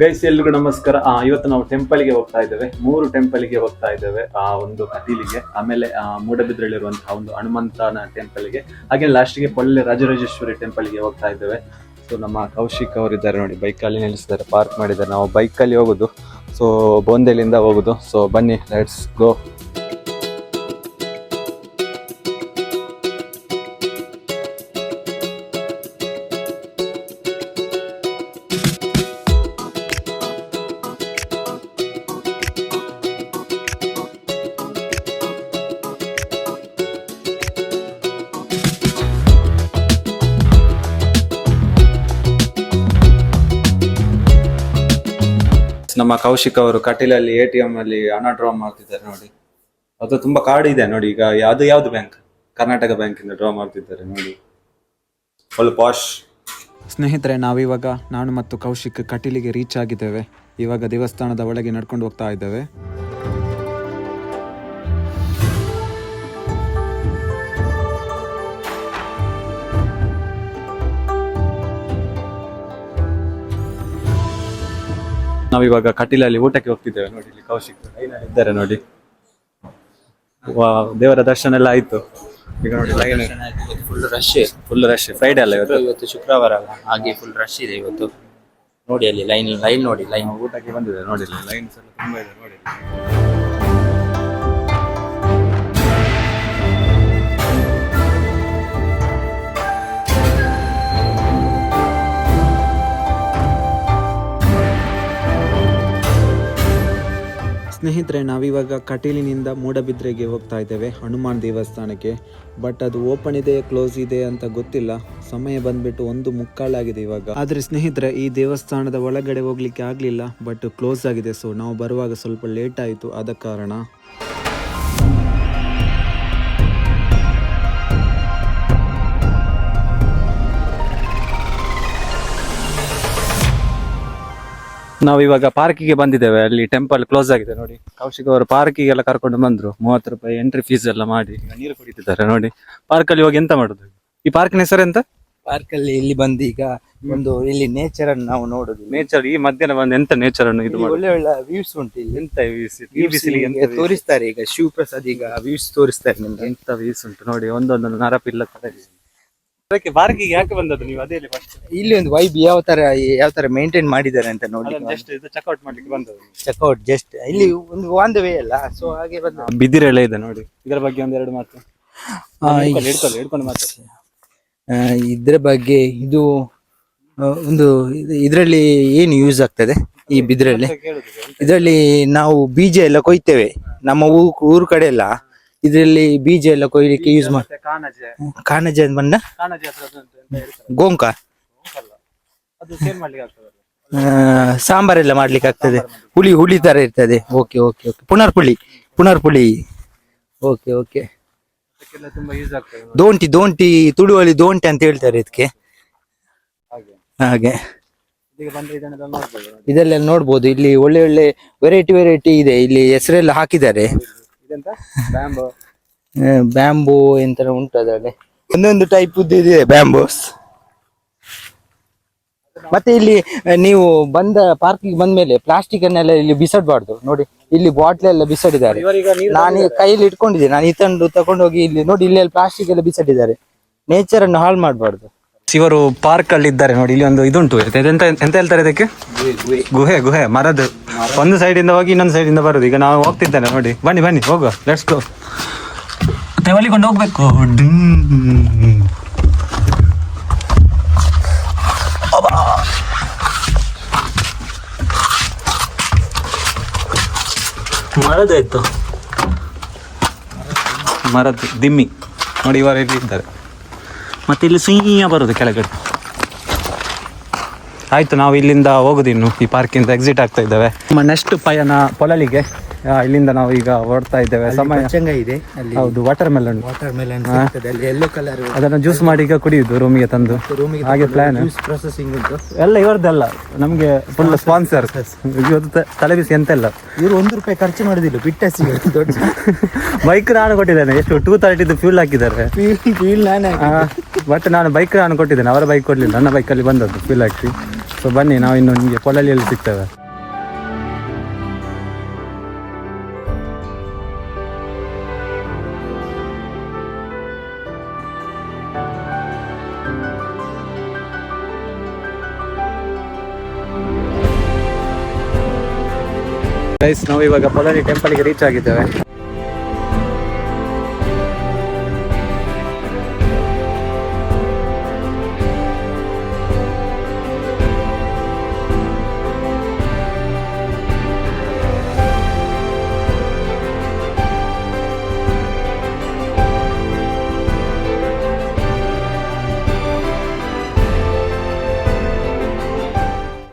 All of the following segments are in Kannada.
ಗೈಸ್ ಎಲ್ರಿಗೂ ನಮಸ್ಕಾರ. ಇವತ್ತು ನಾವು ಟೆಂಪಲ್ಗೆ ಹೋಗ್ತಾ ಇದ್ದೇವೆ. 3 ಟೆಂಪಲ್ಗೆ ಹೋಗ್ತಾ ಇದ್ದೇವೆ. ಒಂದು ಕಟೀಲಿಗೆ, ಆಮೇಲೆ ಮೂಡಬಿದ್ರಲ್ಲಿರುವಂತಹ ಒಂದು ಹನುಮಂತನ ಟೆಂಪಲ್ಗೆ, ಹಾಗೆ ಲಾಸ್ಟ್ಗೆ ಪೊಳ್ಳೆ ರಾಜರಾಜೇಶ್ವರಿ ಟೆಂಪಲ್ಗೆ ಹೋಗ್ತಾ ಇದ್ದೇವೆ. ಸೊ ನಮ್ಮ ಕೌಶಿಕ್ ಅವರಿದ್ದಾರೆ ನೋಡಿ, ಬೈಕಲ್ಲಿ ನಿಲ್ಲಿಸಿದ್ದಾರೆ, ಪಾರ್ಕ್ ಮಾಡಿದ್ದಾರೆ. ನಾವು ಬೈಕಲ್ಲಿ ಹೋಗೋದು, ಸೊ ಬೋಂದೆಲಿಂದ ಹೋಗೋದು. ಸೊ ಬನ್ನಿ, ಲೆಟ್ಸ್ ಗೋ. ನಮ್ಮ ಕೌಶಿಕ್ ಅವರು ಕಟೀಲಲ್ಲಿ ATM ಅಲ್ಲಿ ಹಣ ಡ್ರಾ ಮಾಡ್ತಿದ್ದಾರೆ ನೋಡಿ. ಅದು ತುಂಬಾ ಕಾರ್ಡ್ ಇದೆ ನೋಡಿ. ಈಗ ಯಾವ್ದು ಬ್ಯಾಂಕ್? ಕರ್ನಾಟಕ ಬ್ಯಾಂಕ್ ಇಂದ ಡ್ರಾ ಮಾಡ್ತಿದ್ದಾರೆ ನೋಡಿ, ಫುಲ್ ಪಾಶ್. ಸ್ನೇಹಿತರೆ, ನಾನು ಮತ್ತು ಕೌಶಿಕ್ ಕಟೀಲಿಗೆ ರೀಚ್ ಆಗಿದ್ದೇವೆ. ಇವಾಗ ದೇವಸ್ಥಾನದ ಒಳಗೆ ನಡ್ಕೊಂಡು ಹೋಗ್ತಾ ಇದ್ದೇವೆ. ನಾವಿವಾಗ ಕಟೀಲಲ್ಲಿ ಊಟಕ್ಕೆ ಹೋಗ್ತಿದ್ದೇವೆ ನೋಡಿ. ಇಲ್ಲಿ ಕೌಶಿಕ್ ಇದ್ದಾರೆ ನೋಡಿ. ದೇವರ ದರ್ಶನ ಎಲ್ಲ ಆಯ್ತು. ಈಗ ನೋಡಿ ಫುಲ್ ರಶ್ ಫ್ರೈಡೆ ಅಲ್ಲ ಇವತ್ತು ಶುಕ್ರವಾರ ಅಲ್ಲ, ಹಾಗೆ ಫುಲ್ ರಶ್ ಇದೆ ಇವತ್ತು. ನೋಡಿ ಅಲ್ಲಿ ಲೈನ್ ನೋಡಿ, ಲೈನ್ ಊಟಕ್ಕೆ ಬಂದಿದೆ ನೋಡಿ. ಲೈನ್ಸ್ ಎಲ್ಲ ತುಂಬಾ ಇದೆ ನೋಡಿ. ಸ್ನೇಹಿತರೆ, ನಾವಿವಾಗ ಕಟೀಲಿನಿಂದ ಮೂಡಬಿದ್ರೆಗೆ ಹೋಗ್ತಾ ಇದ್ದೇವೆ, ಹನುಮಾನ್ ದೇವಸ್ಥಾನಕ್ಕೆ. ಬಟ್ ಅದು ಓಪನ್ ಇದೆ ಕ್ಲೋಸ್ ಇದೆ ಅಂತ ಗೊತ್ತಿಲ್ಲ. ಸಮಯ ಬಂದ್ಬಿಟ್ಟು 1:15 ಇವಾಗ. ಆದರೆ ಸ್ನೇಹಿತರೆ, ಈ ದೇವಸ್ಥಾನದ ಒಳಗಡೆ ಹೋಗ್ಲಿಕ್ಕೆ ಆಗಲಿಲ್ಲ, ಬಟ್ ಕ್ಲೋಸ್ ಆಗಿದೆ. ಸೊ ನಾವು ಬರುವಾಗ ಸ್ವಲ್ಪ ಲೇಟ್ ಆಯಿತು, ಆದ ಕಾರಣ. ನಾವಿವಾಗ ಪಾರ್ಕಿಗೆ ಬಂದಿದ್ದೇವೆ. ಅಲ್ಲಿ ಟೆಂಪಲ್ ಕ್ಲೋಸ್ ಆಗಿದೆ ನೋಡಿ. ಕೌಶಿಕ್ ಅವರು ಪಾರ್ಕಿಗೆ ಎಲ್ಲ ಕರ್ಕೊಂಡು ಬಂದ್ರು. 30 ರೂಪಾಯಿ ಎಂಟ್ರಿ ಫೀಸ್ ಎಲ್ಲ ಮಾಡಿ ಈಗ ನೀರು ಕುಡಿತಿದ್ದಾರೆ ನೋಡಿ. ಪಾರ್ಕ್ ಅಲ್ಲಿ ಹೋಗಿ ಎಂತ ಮಾಡುದು? ಈ ಪಾರ್ಕಿನ ಹೆಸರು ಎಂತ? ಪಾರ್ಕ್ ಅಲ್ಲಿ ಇಲ್ಲಿ ಬಂದು ಈಗ ಇಲ್ಲಿ ನೇಚರ್ ಅನ್ನು ನಾವು ನೋಡುದು. ನೇಚರ್ ಈ ಮಧ್ಯಾಹ್ನ ಬಂದು ಎಂತ ನೇಚರ್ ಅನ್ನು ಇದು ಒಳ್ಳೆ ಒಳ್ಳೆ ವ್ಯೂಸ್ ಉಂಟು ಇಲ್ಲಿ. ಎಂತ ವ್ಯೂಸ್? ಈ ಬಿಸಿಲಿಗೆ ಎಂತ ತೋರಿಸ್ತಾರೆ ಈಗ ಶಿವಪ್ರಸಾದ್ ಈಗ ವ್ಯೂಸ್ ತೋರಿಸ್ತಾರೆ ನಿಮ್ಗೆ. ಎಂತ ವ್ಯೂಸ್ ಉಂಟು ನೋಡಿ. ಒಂದೊಂದು ನರಪಿಲ್ಲ ತರ. ಅದಕ್ಕೆ ಪಾರ್ಕಿಗೆ ಯಾಕೆ ಬಂದದ್ದು ನೀವು? ಅದೇ ಇಲ್ಲಿ ಒಂದು ವೈಬ್ ಯಾವ ತರ ಮೇಂಟೈನ್ ಮಾಡಿದ್ದಾರೆ ಅಂತ ನೋಡಿ. ಜಸ್ಟ್ ಇದು ಚೆಕ್ಔಟ್ ಮಾಡ್ಲಿಕ್ಕೆ ಬಂದದ್ದು. ಚೆಕ್ಔಟ್ ಜಸ್ಟ್ ಇಲ್ಲಿ ಒಂದು ಆನ್ ದ ವೇ ಅಲ್ಲ, ಸೊ ಹಾಗೆ ಬಂದ. ಬಿದಿರೆಲ್ಲ ಇದೆ ನೋಡಿ. ಇದರ ಬಗ್ಗೆ ಒಂದೆರಡು ಮಾತು ಹಿಡ್ಕೊಂಡು ಮಾತು. ಇದ್ರ ಬಗ್ಗೆ ಇದು ಒಂದು ಇದರಲ್ಲಿ ಏನು ಯೂಸ್ ಆಗ್ತದೆ ಈ ಬಿದಿರಲ್ಲಿ? ಇದರಲ್ಲಿ ನಾವು ಬೀಜ ಎಲ್ಲ ಕೊಯ್ತೇವೆ. ನಮ್ಮ ಊರು ಕಡೆ ಎಲ್ಲ ಇದರಲ್ಲಿ ಬೀಜ ಎಲ್ಲ ಕೊಯ್ಲಿಕ್ಕೆ ಯೂಸ್ ಮಾಡಿ. ಕಾಣಜೆ ಅಂತ ಬಂದ ಗೋಂಕ ಸಾಂಬಾರೆಲ್ಲ ಮಾಡ್ಲಿಕ್ಕೆ ಆಗ್ತದೆ. ಹುಳಿ ತರ ಇರ್ತದೆ. Okay okay okay. ಪುನರ್ಪುಳಿ. Okay okay. ದೋಂಟಿ ತುಳುವಲ್ಲಿ ದೋಂಟಿ ಅಂತ ಹೇಳ್ತಾರೆ ಇದಕ್ಕೆ. ಹಾಗೆ ಇದೆಲ್ಲ ನೋಡ್ಬೋದು. ಇಲ್ಲಿ ಒಳ್ಳೆ ಒಳ್ಳೆ ವೆರೈಟಿ ಇದೆ. ಇಲ್ಲಿ ಹೆಸರೆಲ್ಲ ಹಾಕಿದ್ದಾರೆ. ಬ್ಯಾಂಬೂ ಎಂತ ಉಂಟು ಅದರಲ್ಲಿ ಒಂದೊಂದು ಟೈಪ್ ಇದೆ ಬ್ಯಾಂಬೂಸ್. ಮತ್ತೆ ಇಲ್ಲಿ ನೀವು ಪಾರ್ಕಿಗೆ ಬಂದ ಮೇಲೆ ಪ್ಲಾಸ್ಟಿಕ್ ಅನ್ನೆಲ್ಲ ಇಲ್ಲಿ ಬಿಸಾಡಬಾರ್ದು ನೋಡಿ. ಇಲ್ಲಿ ಬಾಟ್ಲ್ ಎಲ್ಲ ಬಿಸಾಡಿದ್ದಾರೆ. ನಾನು ಕೈಯಲ್ಲಿ ಇಟ್ಕೊಂಡಿದ್ದೆ. ನಾನು ಈ ತಕೊಂಡು ಹೋಗಿ ಇಲ್ಲಿ ನೋಡಿ, ಇಲ್ಲಿ ಪ್ಲಾಸ್ಟಿಕ್ ಎಲ್ಲ ಬಿಸಾಡಿದ್ದಾರೆ. ನೇಚರ್ ಅನ್ನು ಹಾಳು ಮಾಡಬಾರ್ದು. ಇವರು ಪಾರ್ಕ್ ಅಲ್ಲಿ ಇದ್ದಾರೆ ನೋಡಿ. ಇಲ್ಲಿ ಒಂದು ಇದುಂಟು. ಎಂತ ಹೇಳ್ತಾರೆ ಇದಕ್ಕೆ? ಗುಹೆ ಮರದ್ದು. ಒಂದು ಸೈಡ್ ಇಂದ ಹೋಗಿ ಇನ್ನೊಂದು ಸೈಡ್ ಇಂದ ಬರುದು. ಈಗ ನಾವು ಹೋಗ್ತಿದ್ದೇನೆ ನೋಡಿ. ಬನ್ನಿ ಹೋಗುವ, ಲೆಟ್ಸ್ ಗೋ. ತೆವಲಿಕೊಂಡು ಹೋಗ್ಬೇಕು. ಮರದಾಯ್ತು, ಮರದ್ದು ದಿಮ್ಮಿ ನೋಡಿ. ಇವರು ಇಲ್ಲಿ ಇದ್ದಾರೆ. ಮತ್ತೆ ಇಲ್ಲಿ ಸುಯ್ಯ ಬರುದು ಕೆಳಗಡೆ. ಆಯ್ತು, ನಾವು ಇಲ್ಲಿಂದ ಹೋಗುದು. ಇನ್ನು ಈ ಪಾರ್ಕಿಂದ ಎಕ್ಸಿಟ್ ಆಗ್ತಾ ಇದ್ದೇವೆ. ನಮ್ಮ ನೆಕ್ಸ್ಟ್ ಪಯಣ ಪೊಳಲಿಗೆ. ಇಲ್ಲಿಂದ ನಾವು ಈಗ ಹೊರಡ್ತಾ ಇದ್ದೇವೆ. ಸಮಯ ಇದೆ. ಹೌದು, ವಾಟರ್ ಮೆಲನ್ ಯೆಲ್ಲೋ ಕಲರ್. ಅದನ್ನ ಜ್ಯೂಸ್ ಮಾಡಿ ಈಗ ಕುಡಿಯುದು ರೂಮಿಗೆ ತಂದು. ಹಾಗೆ ಪ್ಲಾನ್. ಪ್ರೊಸೆಸಿಂಗ್ ಉಂಟು ಎಲ್ಲ ಇವರದ್ದೆಲ್ಲ, ನಮ್ಗೆ ಫುಲ್ ಸ್ಪಾನ್ಸರ್. ಇವತ್ತು ತಲೆಬಿಸಿ ಎಂತ ಇಲ್ಲ. ಇವರು 1 ರೂಪಾಯಿ ಖರ್ಚು ಮಾಡುದಿಲ್ಲ. ಬಿಟ್ಟಸಿಗೆ ದೊಡ್ಡ ಬೈಕ್ ನಾನು ಕೊಟ್ಟಿದ್ದೇನೆ. ಎಷ್ಟು 230 ಫ್ಯೂಲ್ ಹಾಕಿದ್ದಾರೆ. ಫ್ಯೂಲ್ ಬಟ್ ನಾನು ಬೈಕ್ ನಾನು ಕೊಟ್ಟಿದ್ದೇನೆ. ಅವರ ಬೈಕ್ ಕೊಡ್ಲಿಲ್ಲ. ನನ್ನ ಬೈಕಲ್ಲಿ ಬಂದದ್ದು ಫ್ಯೂಲ್ ಹಾಕಿ. ಸೊ ಬನ್ನಿ, ನಾವು ಇನ್ನು ನಿಮಗೆ ಪೊಳಲಿಯಲ್ಲಿ ಸಿಗ್ತೇವೆ. ಗೈಸ್, ನಾವು ಇವಾಗ ಪೊಳಲಿ ಟೆಂಪಲ್ಗೆ ರೀಚ್ ಆಗಿದ್ದೇವೆ.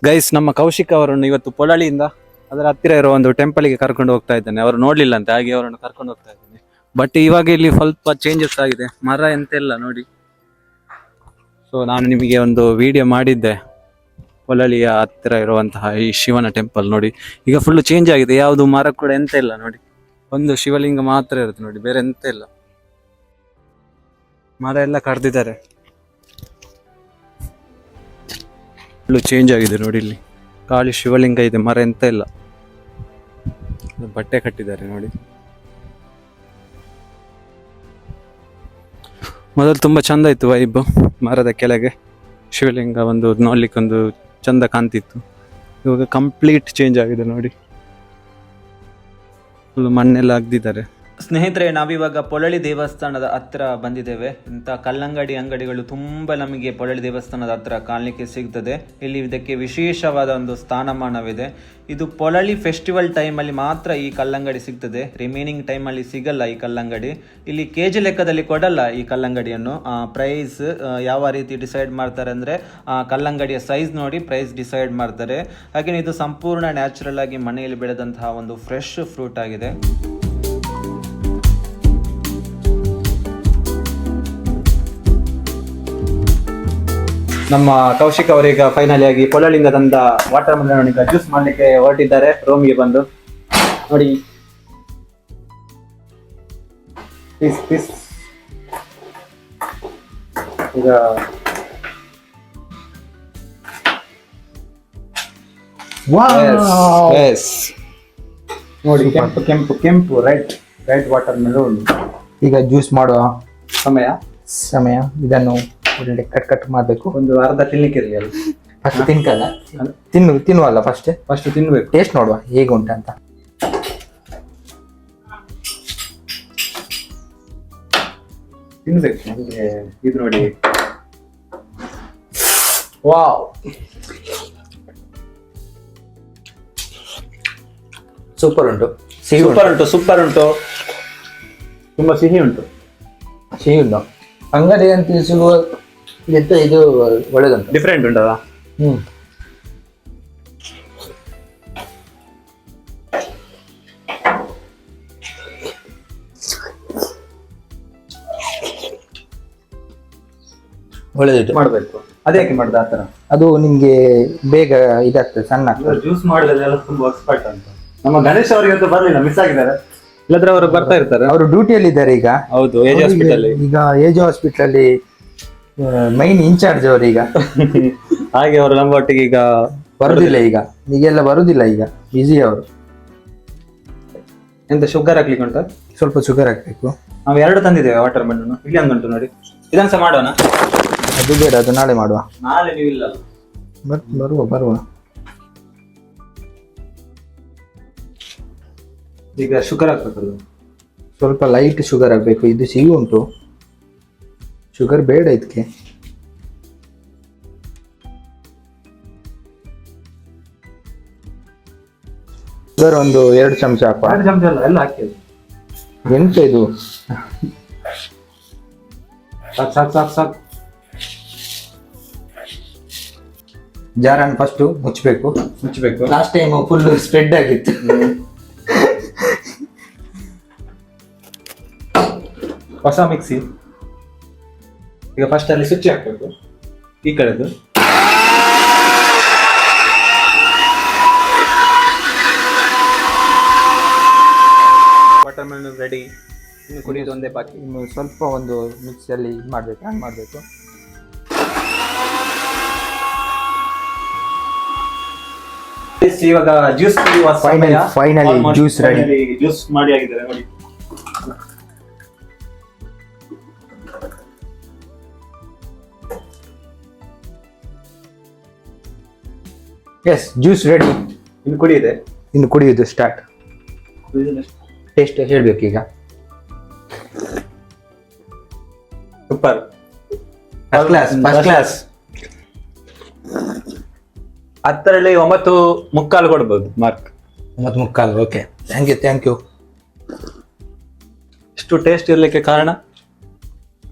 ಗೈಸ್, ನಮ್ಮ ಕೌಶಿಕ್ ಅವರನ್ನು ಇವತ್ತು ಪೊಳಲಿಯಿಂದ ಅದರ ಹತ್ತಿರ ಇರೋ ಒಂದು ಟೆಂಪಲ್ಗೆ ಕರ್ಕೊಂಡು ಹೋಗ್ತಾ ಇದ್ದೇನೆ. ಅವರು ನೋಡ್ಲಿಲ್ಲ ಅಂತ, ಹಾಗೆ ಅವರನ್ನು ಕರ್ಕೊಂಡು ಹೋಗ್ತಾ ಇದ್ದೇನೆ. ಬಟ್ ಇವಾಗ ಇಲ್ಲಿ ಸ್ವಲ್ಪ ಚೇಂಜಸ್ ಆಗಿದೆ, ಮರ ಎಂತೆಲ್ಲ ನೋಡಿ. ಸೊ ನಾನು ನಿಮಗೆ ಒಂದು ವಿಡಿಯೋ ಮಾಡಿದ್ದೆ ಪೊಳಲಿಯ ಹತ್ತಿರ ಇರುವಂತಹ ಈ ಶಿವನ ಟೆಂಪಲ್ ನೋಡಿ. ಈಗ ಫುಲ್ ಚೇಂಜ್ ಆಗಿದೆ, ಯಾವುದು ಮರ ಕೂಡ ಎಂತ ಇಲ್ಲ ನೋಡಿ. ಒಂದು ಶಿವಲಿಂಗ ಮಾತ್ರ ಇರುತ್ತೆ ನೋಡಿ, ಬೇರೆ ಎಂತ ಇಲ್ಲ. ಮರ ಎಲ್ಲ ಕಡ್ದಿದ್ದಾರೆ, ಫುಲ್ ಚೇಂಜ್ ಆಗಿದೆ ನೋಡಿ. ಇಲ್ಲಿ ಖಾಲಿ ಶಿವಲಿಂಗ ಇದೆ, ಮರ ಎಂತ ಇಲ್ಲ. ಬಟ್ಟೆ ಕಟ್ಟಿದ್ದಾರೆ ನೋಡಿ. ಮೊದಲು ತುಂಬಾ ಚಂದ ಇತ್ತು ವೈಬ್, ಮರದ ಕೆಳಗೆ ಶಿವಲಿಂಗ ಒಂದು ನೋಡ್ಲಿಕ್ಕೆ ಒಂದು ಚಂದ ಕಾಣ್ತಿತ್ತು. ಇವಾಗ ಕಂಪ್ಲೀಟ್ ಚೇಂಜ್ ಆಗಿದೆ ನೋಡಿ, ಫುಲ್ ಮಣ್ಣೆಲ್ಲ ಅಗ್ದಿದ್ದಾರೆ. ಸ್ನೇಹಿತರೆ, ನಾವಿವಾಗ ಪೊಳಲಿ ದೇವಸ್ಥಾನದ ಹತ್ರ ಬಂದಿದ್ದೇವೆ. ಇಂಥ ಕಲ್ಲಂಗಡಿ ಅಂಗಡಿಗಳು ತುಂಬ ನಮಗೆ ಪೊಳಲಿ ದೇವಸ್ಥಾನದ ಹತ್ರ ಕಾಣಲಿಕ್ಕೆ ಸಿಗ್ತದೆ. ಇಲ್ಲಿ ಇದಕ್ಕೆ ವಿಶೇಷವಾದ ಒಂದು ಸ್ಥಾನಮಾನವಿದೆ. ಇದು ಪೊಳಲಿ ಫೆಸ್ಟಿವಲ್ ಟೈಮಲ್ಲಿ ಮಾತ್ರ ಈ ಕಲ್ಲಂಗಡಿ ಸಿಗ್ತದೆ, ರಿಮೈನಿಂಗ್ ಟೈಮಲ್ಲಿ ಸಿಗಲ್ಲ ಈ ಕಲ್ಲಂಗಡಿ. ಇಲ್ಲಿ ಕೆಜಿ ಲೆಕ್ಕದಲ್ಲಿ ಕೊಡಲ್ಲ ಈ ಕಲ್ಲಂಗಡಿಯನ್ನು. ಪ್ರೈಸ್ ಯಾವ ರೀತಿ ಡಿಸೈಡ್ ಮಾಡ್ತಾರೆ ಅಂದರೆ ಕಲ್ಲಂಗಡಿಯ ಸೈಜ್ ನೋಡಿ ಪ್ರೈಸ್ ಡಿಸೈಡ್ ಮಾಡ್ತಾರೆ. ಹಾಗೆ ಇದು ಸಂಪೂರ್ಣ ನ್ಯಾಚುರಲ್ ಆಗಿ ಮನೆಯಲ್ಲಿ ಬೆಳೆದಂತಹ ಒಂದು ಫ್ರೆಶ್ ಫ್ರೂಟ್ ಆಗಿದೆ. ನಮ್ಮ ಕೌಶಿಕ್ ಅವರೀಗ ಫೈನಲಿ ಆಗಿ ಪೊಳಲಿಂದ ತಂದ ವಾಟರ್ ಮೆಲನ್ ಈಗ ಜ್ಯೂಸ್ ಮಾಡ್ಲಿಕ್ಕೆ ಹೊರಟಿದ್ದಾರೆ ರೂಮ್ಗೆ ಬಂದು. ನೋಡಿ, ಈಗ ನೋಡಿ, ಕೆಂಪು ಕೆಂಪು ಕೆಂಪು ರೆಡ್ ವಾಟರ್ ಮೆಲನ್. ಈಗ ಜ್ಯೂಸ್ ಮಾಡುವ ಸಮಯ. ಇದನ್ನು ಒಳ್ಳೆ ಕಟ್ ಮಾಡಬೇಕು. ಒಂದು ಅರ್ಧ ತಿನ್ಲಿಕ್ಕೆ ಇರಲಿ ಅಲ್ಲ, ಫಸ್ಟ್ ತಿನ್ಕಲ್ಲ, ತಿನ್ನುವಲ್ಲ ಫಸ್ಟ್ ತಿನ್ಬೇಕು, ಟೇಸ್ಟ್ ನೋಡುವ ಹೇಗೆ ಉಂಟಂತ. ತಿನ್ಬೇಕು. ನಮಗೆ ಇದು ನೋಡಿ, ವಾವ್, ಸೂಪರ್ ಉಂಟು, ಸೂಪರ್ ಉಂಟು, ತುಂಬಾ ಸಿಹಿ ಉಂಟು. ಅಂಗಡಿ ಅಂತ ಸಿಗುವ ಇದು ಒಳ್ಳೆದುಂಟು, ಡಿಫ್ರೆಂಟ್ ಉಂಟಲ್ಲ. ಒಳ್ಳೆದಿತ್ತು, ಮಾಡ್ಬೇಕು. ಅದೇಕೆ ಮಾಡ್ದ ಆತರ? ಅದು ನಿಮ್ಗೆ ಬೇಗ ಇದಾಗ್ತದೆ, ಸಣ್ಣ ಆಗ್ತದೆ. ಜ್ಯೂಸ್ ಮಾಡೋದ್ರೆಲ್ಲ ತುಂಬಾ ಎಕ್ಸ್ಪರ್ಟ್ ಅಂತ. ನಮ್ಮ ಗಣೇಶ್ ಅವರಿಗೆ ಬರ್ಲಿಲ್ಲ, ಮಿಸ್ ಆಗಿದ್ದಾರೆ. ಇಲ್ಲದ್ರೆ ಅವರು ಬರ್ತಾ ಇರ್ತಾರೆ, ಅವರು ಡ್ಯೂಟಿಯಲ್ಲಿ ಇದ್ದಾರೆ ಈಗ. ಹೌದು, ಏಜ್ ಹಾಸ್ಪಿಟಲ್. ಈಗ ಏಜ್ ಹಾಸ್ಪಿಟಲ್ ಅಲ್ಲಿ ಮೈನ್ ಇನ್ಚಾರ್ಜ್ ಅವರು ಈಗ. ಹಾಗೆ ಅವರು ನಮ್ಮ ಒಟ್ಟಿಗೆ ಈಗ ಬರುದಿಲ್ಲ, ಈಗೆಲ್ಲ ಬರುದಿಲ್ಲ, ಈಗ ಬಿಸಿ ಅವರು. ಎಂತ ಶುಗರ್ ಹಾಕ್ಲಿಕ್ಕೆ ಉಂಟಾ? ಸ್ವಲ್ಪ ಶುಗರ್ ಹಾಕ್ಬೇಕು. ನಾವು 2 ತಂದಿದ್ದೇವೆ ವಾಟರ್ ಮೆಲನ್. ಇಲ್ಲಿ ಹಂಗುಂಟು ನೋಡಿ, ಇದನ್ಸ ಮಾಡೋಣ. ಅದು ಬೇಡ, ಅದು ನಾಳೆ ಮಾಡುವ. ನಾಳೆ ನೀವು ಇಲ್ಲ, ಬರುವ. ಈಗ ಶುಗರ್ ಹಾಕ್ಬೇಕಲ್ಲ, ಸ್ವಲ್ಪ ಲೈಟ್ ಶುಗರ್ ಹಾಕ್ಬೇಕು. ಇದು ಸಿಹಿ ಉಂಟು, ಶುಗರ್ ಬೇಡ ಇದಕ್ಕೆ. ಶುಗರ್ ಒಂದು 2 ಚಮಚ ಹಾಕುವ. 2 ಚಮಚ ಅಲ್ಲ, ಎಲ್ಲ ಹಾಕಿದ್ದು. ಎಂತ ಇದು? ಸಾಕು. ಜಾರನ್ನು ಫಸ್ಟ್ ಮುಚ್ಚಬೇಕು. ಲಾಸ್ಟ್ ಟೈಮ್ ಫುಲ್ ಸ್ಪ್ರೆಡ್ ಆಗಿತ್ತು. ಹೊಸ ಮಿಕ್ಸಿ. ಈಗ ಫಸ್ಟ್ ಅಲ್ಲಿ ಸ್ವಿಚ್ ಹಾಕ್ಬೇಕು, ಈ ಕಡೆದು. Water melon ready. ಇನ್ನು ಕುಡಿಯೋದು ಒಂದೇ ಬಾಕಿ. ಇನ್ನು ಸ್ವಲ್ಪ ಒಂದು ಮಿಕ್ಸಿಯಲ್ಲಿ ಇದು ಮಾಡಬೇಕು, ಹ್ಯಾಂಗ್ ಮಾಡಬೇಕು. ಇವಾಗ juice Finally juice ready. Juice ಮಾಡಿ ಆಗಿದ್ದಾರೆ ನೋಡಿ. Yes juice ready. ಇನ್ನು ಕುಡಿಯಿದೆ. ಇನ್ನು ಕುಡಿಯೋದು ಸ್ಟಾರ್ಟ್. ಟೇಸ್ಟ್ ಹೇಳ್ಬೇಕು ಈಗ. Super, first class. 10ರಲ್ಲಿ 9.25 ಕೊಡ್ಬೋದು ಮಾರ್ಕ್. 9.25. Okay, thank you. ಇಷ್ಟು ಟೇಸ್ಟ್ ಇರ್ಲಿಕ್ಕೆ ಕಾರಣ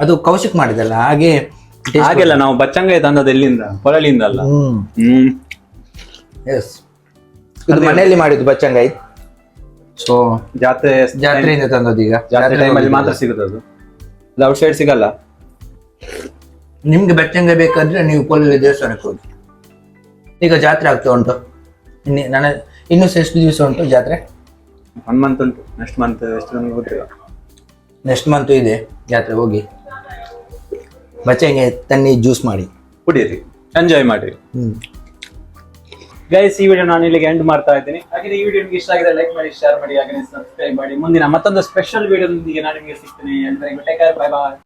ಅದು ಕೌಶಿಕ್ ಮಾಡಿದಲ್ಲ, ಹಾಗೆ taste ಹಾಗೆಲ್ಲ ನಾವು ಬಚ್ಚಂಗಾಯಿ ತಂದದ್ದು ಎಲ್ಲಿಂದ, ಹೊರಳಿಂದ ಅಲ್ಲ. ಎಸ್, ಇದು ಮನೆಯಲ್ಲಿ ಮಾಡಿದ್ದು ಬಚ್ಚಂಗಾಯಿ. ಸೊ ಜಾತ್ರೆಯಿಂದ ತಂದದ್ದು. ಈಗ ಜಾತ್ರೆ ಟೈಮಲ್ಲಿ ಮಾತ್ರ ಸಿಗುತ್ತೆ ಅದು ಔಟ್ ಸೈಡ್ ಸಿಗಲ್ಲ. ನಿಮ್ಗೆ ಬಚ್ಚಂಗಾಯಿ ಬೇಕಾದ್ರೆ ನೀವು ಪೊಲಲ್ಲಿ ದೇವಸ್ಥಾನಕ್ಕೆ ಹೋಗಿ. ಈಗ ಜಾತ್ರೆ ಆಗ್ತಾ ಉಂಟು. ಇನ್ನು ಎಷ್ಟು ದಿವಸ ಉಂಟು ಜಾತ್ರೆ? 1 ಮಂತ್ ಉಂಟು. ನೆಕ್ಸ್ಟ್ ಮಂತ್ ಎಷ್ಟು ನನಗೆ ಗೊತ್ತಿಲ್ಲ. ನೆಕ್ಸ್ಟ್ ಮಂತ್ ಇದೆ ಜಾತ್ರೆ. ಹೋಗಿ ಬಚ್ಚಂಗಾಯಿ ತನ್ನಿ, ಜ್ಯೂಸ್ ಮಾಡಿ ಕುಡಿಯಿರಿ, ಎಂಜಾಯ್ ಮಾಡಿ. ಗೈಸ್, ಈ ವಿಡಿಯೋ ನಾನು ಇಲ್ಲಿಗೆ ಎಂಡ್ ಮಾಡ್ತಾ ಇದ್ದೀನಿ. ಹಾಗೆ ಈ ವಿಡಿಯೋ ನಿಮಗೆ ಇಷ್ಟ ಆಗಿದೆ ಲೈಕ್ ಮಾಡಿ, ಶೇರ್ ಮಾಡಿ, ಹಾಗೆ ಸಬ್ಸ್ಕ್ರೈಬ್ ಮಾಡಿ. ಮುಂದಿನ ಮತ್ತೊಂದು ಸ್ಪೆಷಲ್ ವಿಡಿಯೋದೊಂದಿಗೆ ನಾನು ನಿಮಗೆ ಸಿಗ್ತೀನಿ. ಎಲ್ಲರಿಗೂ ಟೇಕ್ ಕೇರ್, ಬೈ ಬಾಯ್.